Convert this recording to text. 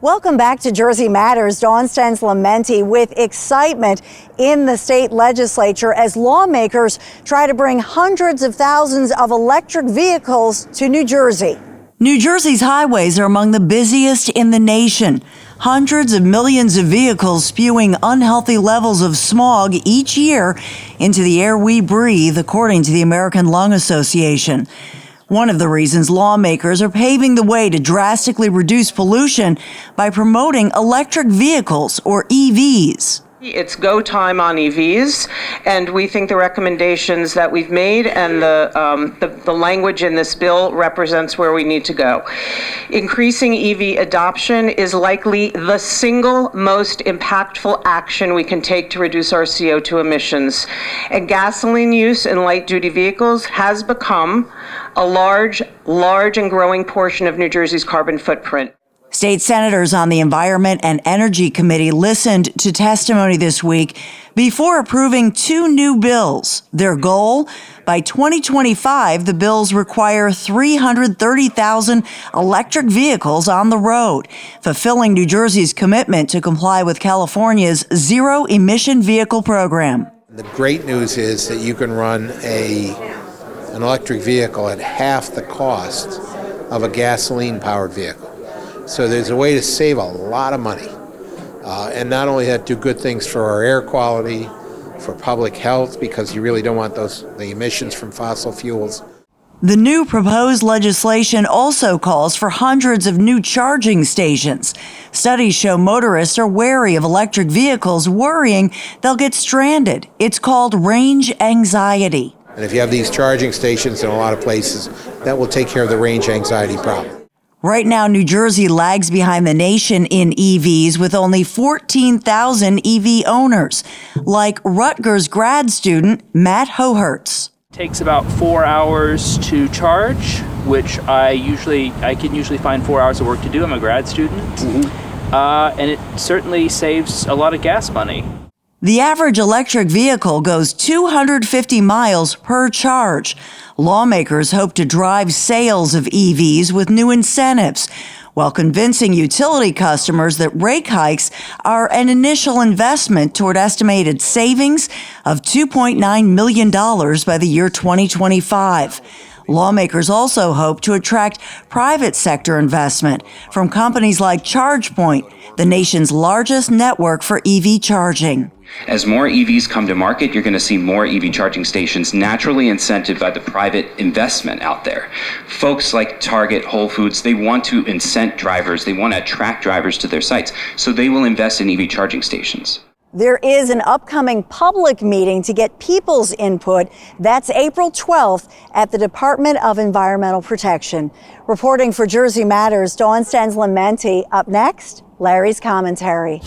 Welcome back to Jersey Matters. Dawn Stensland-Mendte with excitement in the state legislature as lawmakers try to bring hundreds of thousands of electric vehicles to New Jersey. New Jersey's highways are among the busiest in the nation. Hundreds of millions of vehicles spewing unhealthy levels of smog each year into the air we breathe, according to the American Lung Association. One of the reasons lawmakers are paving the way to drastically reduce pollution by promoting electric vehicles, or EVs. It's go time on EVs, and we think the recommendations that we've made and the language in this bill represents where we need to go. Increasing EV adoption is likely the single most impactful action we can take to reduce our CO2 emissions. And gasoline use in light-duty vehicles has become a large and growing portion of New Jersey's carbon footprint. State senators on the Environment and Energy Committee listened to testimony this week before approving two new bills. Their goal? By 2025, the bills require 330,000 electric vehicles on the road, fulfilling New Jersey's commitment to comply with California's zero-emission vehicle program. The great news is that you can run an electric vehicle at half the cost of a gasoline-powered vehicle. So there's a way to save a lot of money. And not only that, do good things for our air quality, for public health, because you really don't want the emissions from fossil fuels. The new proposed legislation also calls for hundreds of new charging stations. Studies show motorists are wary of electric vehicles, worrying they'll get stranded. It's called range anxiety. And if you have these charging stations in a lot of places, that will take care of the range anxiety problem. Right now, New Jersey lags behind the nation in EVs with only 14,000 EV owners, like Rutgers grad student Matt Hohertz. It takes about 4 hours to charge, which I can usually find 4 hours of work to do. I'm a grad student, and it certainly saves a lot of gas money. The average electric vehicle goes 250 miles per charge. Lawmakers hope to drive sales of EVs with new incentives, while convincing utility customers that rate hikes are an initial investment toward estimated savings of $2.9 million by the year 2025. Lawmakers also hope to attract private sector investment from companies like ChargePoint, the nation's largest network for EV charging. As more EVs come to market, you're going to see more EV charging stations naturally incented by the private investment out there. Folks like Target, Whole Foods, they want to incent drivers, they want to attract drivers to their sites, so they will invest in EV charging stations. There is an upcoming public meeting to get people's input. That's April 12th at the Department of Environmental Protection. Reporting for Jersey Matters, Dawn Stensland-Mendte. Up next, Larry's commentary.